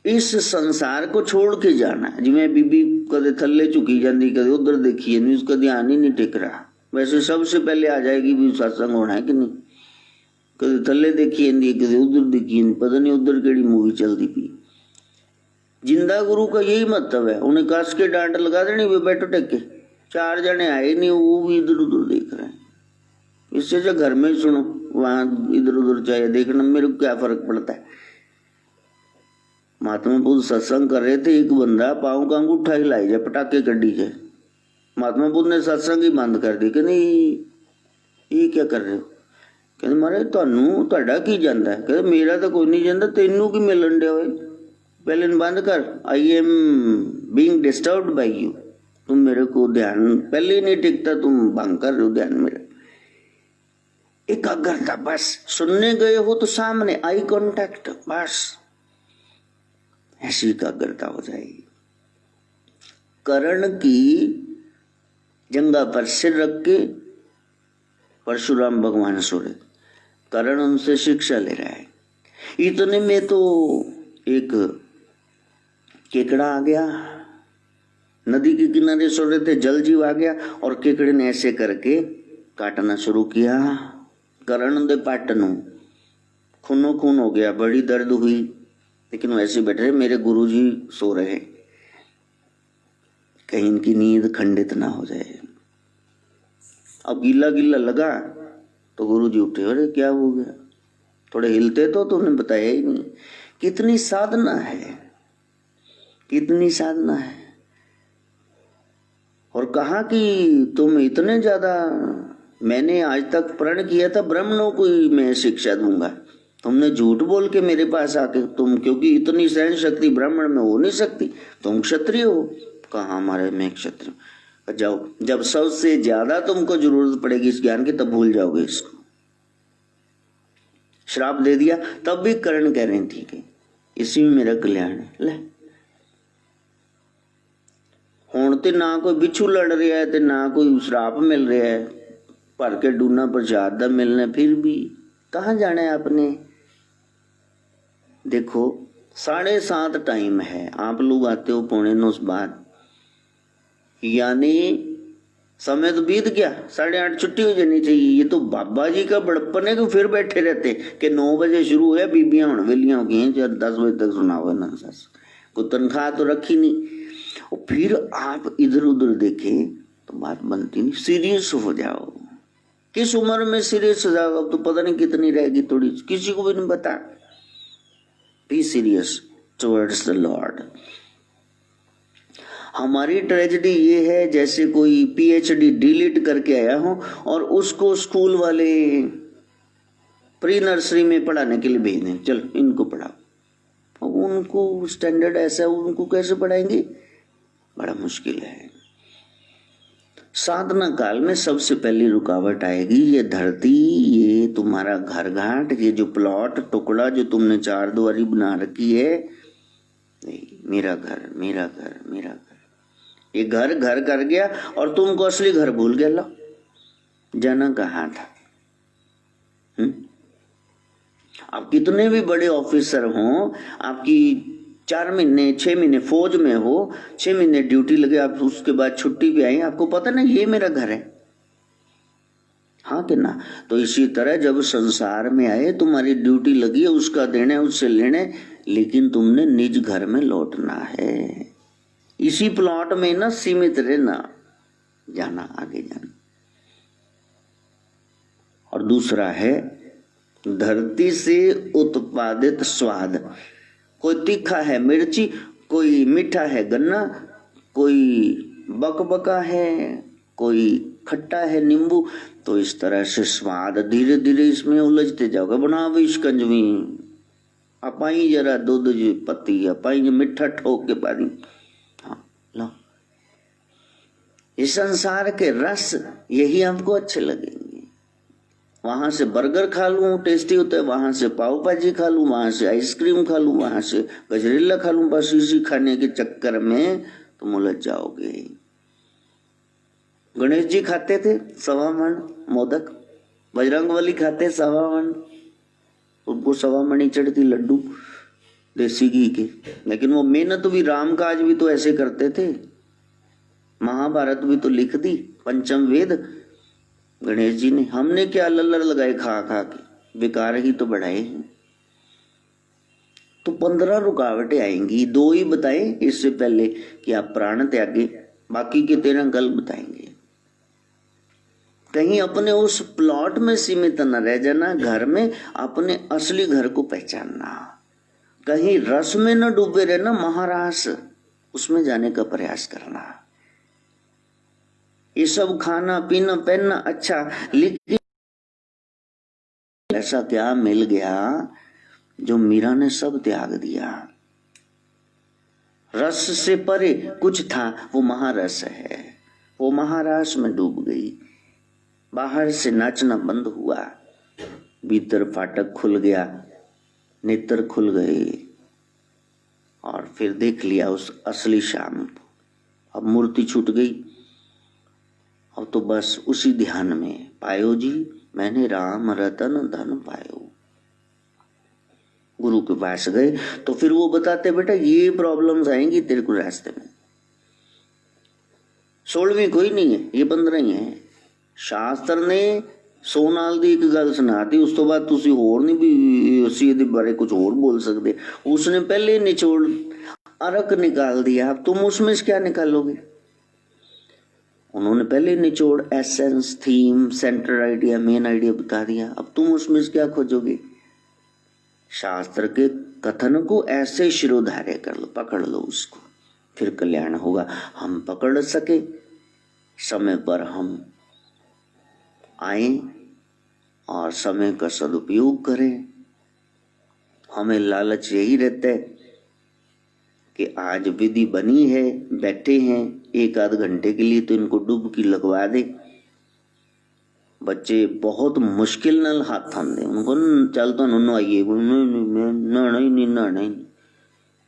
इस संसार को छोड़ के जाना। जिवें बीबी कदे थल्ले झुकी जाती, कदे उधर देखी नहीं, उसका ध्यान ही नहीं टिक रहा। वैसे सबसे पहले आ जाएगी भी सत्संग होना है कि नहीं। कदे थल्ले देखी जाती, कदे उधर देखी, पता नहीं उधर केड़ी मूवी चलती पी। जिंदा गुरु का यही मतलब है, उन्हें कस के डांट लगा देनी, वे बैठो टेके। 4 जने आए नहीं, वो भी इधर उधर देख रहे हैं। इससे जो घर में सुनो, वहां इधर उधर चाहे देखना, मेरे को क्या फर्क पड़ता है। महात्मा बुद्ध सत्संग कर रहे थे, एक बंदा पाँव का अंगूठा हिलाई जाए, पटाखे कड्डी जाए, महात्मा बुद्ध ने सत्संग ही बंद कर दी। कहते ये क्या कर रहे हो? कहते महाराज ਤੁਹਾਨੂੰ ਤੁਹਾਡਾ ਕੀ ਜਾਂਦਾ है? कहते मेरा तो कोई नहीं ਜਾਂਦਾ, तेनू की मिलन दिया होए, पहले बंद कर। I am being disturbed by you, तुम मेरे को ध्यान पहले ही नहीं टिकता, तुम भंग कर रहे हो ध्यान मेरा। एकाग्रता, बस सुनने गए हो तो सामने आई कांटेक्ट, बस ऐसी एकाग्रता हो जाएगी। कर्ण की जंगा पर सिर रख के परशुराम भगवान सो रहे, कर्ण उनसे शिक्षा ले रहा है। इतने में तो एक केकड़ा आ गया, नदी के किनारे सो रहे थे, जल जीव आ गया और केकड़े ने ऐसे करके काटना शुरू किया। कर्ण दे पाटनों खूनो खून हो गया, बड़ी दर्द हुई, लेकिन वैसे बैठ रहे, मेरे गुरुजी सो रहे, कहीं इनकी नींद खंडित ना हो जाए। अब गिल्ला गिल्ला लगा तो गुरुजी उठे, अरे क्या हो गया? थोड़े हिलते तो तुमने बताया ही नहीं। कितनी साधना है, कितनी साधना है। और कहा कि तुम इतने ज्यादा, मैंने आज तक प्रण किया था ब्राह्मणों को ही मैं शिक्षा दूंगा, तुमने झूठ बोल के मेरे पास आके, तुम क्योंकि इतनी सहन शक्ति ब्राह्मण में हो नहीं सकती, तुम क्षत्रिय हो। कहा हमारे मैं क्षत्रिय, जाओ, जब सबसे ज्यादा तुमको जरूरत पड़ेगी इस ज्ञान की तब भूल जाओगे इसको। श्राप दे दिया, तब भी कर्ण कह रहे ठीक है, इसी में मेरा कल्याण है। ले हुण ते ना कोई बिच्छू लड़ रहा है, ते ना कोई श्राप मिल रहा है, भर के डूना प्रसाद दा मिलना, फिर भी कहाँ जाना है आपने? देखो 7:30 टाइम है, आप लोग आते हो 7:45 बाद, यानी समय तो बीत गया, 8:30 छुट्टी हो जानी चाहिए। ये तो बाबा जी का बड़प्पन है कि फिर बैठे रहते कि 9 बजे शुरू है, बीबियां हुण वेलियां हो गई हैं, 10 बजे तक सुनाओ ना सस, कोई तनख्वाह तो रखी नहीं। और फिर आप इधर उधर देखें तो बात बनती नहीं। सीरियस हो जाओ, किस उम्र में सीरियस हो जाओ, अब तो पता नहीं कितनी रहेगी, थोड़ी किसी को भी नहीं पता। Be serious towards the Lord. हमारी ट्रेजेडी ये है जैसे कोई पीएचडी डिलीट करके आया हो और उसको स्कूल वाले प्री नर्सरी में पढ़ाने के लिए भेज दें, चलो इनको पढ़ाओ। उनको स्टैंडर्ड ऐसा है, उनको कैसे पढ़ाएंगे? बड़ा मुश्किल है। साधना काल में सबसे पहली रुकावट आएगी ये धरती, ये तुम्हारा घर घाट, ये जो प्लॉट टुकड़ा जो तुमने 4 दुआरी बना रखी है, नहीं, मेरा घर मेरा घर मेरा घर, ये घर घर कर गया और तुमको असली घर भूल गया। लो जाना कहाँ था? आप कितने भी बड़े ऑफिसर हों, आपकी 4 महीने 6 महीने फौज में हो, 6 महीने ड्यूटी लगे, आप उसके बाद छुट्टी भी आई, आपको पता नहीं ये मेरा घर है, हाँ कि ना? तो इसी तरह जब संसार में आए, तुम्हारी ड्यूटी लगी है, उसका देने उससे लेने, लेकिन तुमने निज घर में लौटना है। इसी प्लॉट में ना सीमित रहना, जाना आगे जाना। और दूसरा है धरती से उत्पादित स्वाद। कोई तीखा है मिर्ची, कोई मीठा है गन्ना, कोई बकबका है, कोई खट्टा है नींबू। तो इस तरह से स्वाद धीरे धीरे इसमें उलझते जाओगे। बनाओ शिकंजवी, अपाई जरा दूध जी पत्ती, अपाई मिठा ठोक के पानी, हाँ लो। इस संसार के रस यही हमको अच्छे लगेंगे। वहां से बर्गर खा लूं टेस्टी होता है, वहां से पाव भाजी खा लूं, वहां से आइसक्रीम खा लूं, वहां से गजरेला खा लूं, बस इसी खाने के चक्कर में तुम उलझ जाओगे। गणेश जी खाते थे 1.25 मन मोदक, बजरंगबली खाते 1.25 मन, उनको 1.25 मण चढ़ती लड्डू देसी घी के। लेकिन वो मेहनत भी, राम काज भी तो ऐसे करते थे, महाभारत भी तो लिख दी, पंचम वेद गणेश जी ने। हमने क्या लल्लर लगाए खा खा के, बेकार ही तो बढ़ाए हैं। तो 15 रुकावटें आएंगी, 2 ही बताए इससे पहले कि आप प्राण त्यागे, बाकी के 13 कल बताएंगे। कहीं अपने उस प्लॉट में सीमित न रह जाना, घर में अपने असली घर को पहचानना। कहीं रस में न डूबे रहना, महारास उसमें जाने का प्रयास करना। ये सब खाना पीना पहनना अच्छा, लेकिन ऐसा क्या मिल गया जो मीरा ने सब त्याग दिया। रस से परे कुछ था, वो महारस है। वो महारस में डूब गई। बाहर से नाचना बंद हुआ, भीतर फाटक खुल गया, नेत्र खुल गए और फिर देख लिया उस असली श्याम। अब मूर्ति छूट गई। अब तो बस उसी ध्यान में, पायो जी मैंने राम रतन धन पायो। गुरु के पास गए तो फिर वो बताते, बेटा ये प्रॉब्लम्स आएंगी तेरे को रास्ते में, 16वीं कोई नहीं है, ये 15 है। शास्त्र ने 100 नाल दी एक गल सुनाती, उस तो बाद तुसी होर नहीं भी उसी दे बारे कुछ और बोल सकते। उसने पहले निचोड़ अर्क निकाल दिया, अब तुम उसमें से क्या निकालोगे। उन्होंने पहले निचोड़ essence, theme, centre idea, main idea बता दिया, अब तुम उसमें से क्या खोजोगे। शास्त्र के कथन को ऐसे शिरोधार्य कर लो, पकड़ लो उसको, फिर कल्याण होगा। हम पकड़ सके, समय पर हम आए और समय का सदुपयोग करें। हमें लालच यही रहता है कि आज विधि बनी है, बैठे हैं 1 आध घंटे के लिए तो इनको डुबकी लगवा दे। बच्चे बहुत मुश्किल नाल हाथ थामदे, उनको चल तो नहाइए, नहीं।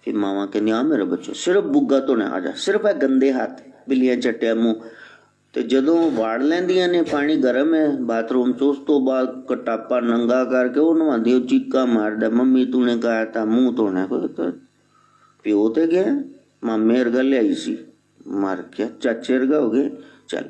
फिर मामा कहनी आ मेरा बच्चो सिर्फ बुग्गा तो ना आ जा, सिर्फ है गंदे हाथ, बिल्लियां चट्टिया मुंह। तो जदों वाड़ लैंदियां ने, पानी गर्म है बाथरूम च, उस तो बाद कटापा नंगा करके वो नहांदी, चीका मारदा, मम्मी तूने कहा था मुंह धोना। प्यो ते गया, मामे अर्गा ले आई सी, मार क्या चाचे अर्गा हो गए, चल।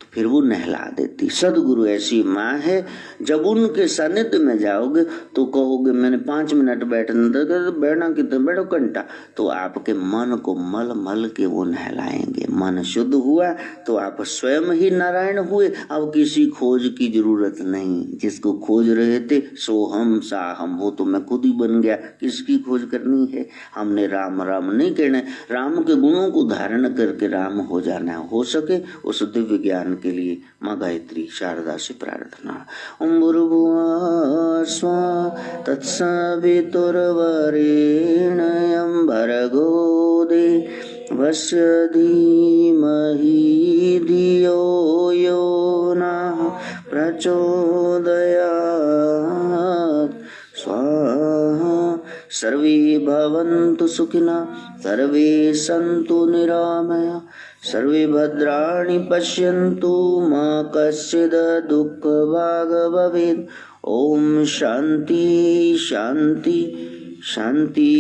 तो फिर वो नहला देती। सदगुरु ऐसी माँ है, जब उनके सानिध्य में जाओगे तो कहोगे मैंने 5 मिनट बैठना, बैठना कितना, बैठो घंटा। तो आपके मन को मल मल के वो नहलाएंगे। मन शुद्ध हुआ तो आप स्वयं ही नारायण हुए। अब किसी खोज की जरूरत नहीं। जिसको खोज रहे थे सो हम सा हम, वो तो मैं खुद ही बन गया। किसकी खोज करनी है। हमने राम राम नहीं कहना, राम के गुणों को धारण करके राम हो जाना। हो सके उस दिव्य ज्ञान के लिए माँ गायत्री शारदा से प्रार्थना। ओम भूर्भुवः स्वः तत्सवितुर्वरेण्यं भर्गो देवस्य धीमहि धियो यो नः प्रचोदयात् स्वाहा। सर्वे भवन्तु सुखिनः, सर्वे सन्तु निरामया, सर्वे भद्राणि पश्यन्तु मा कश्चित् दुःखभाग् भवेत्। ओम शांति शांति शांति।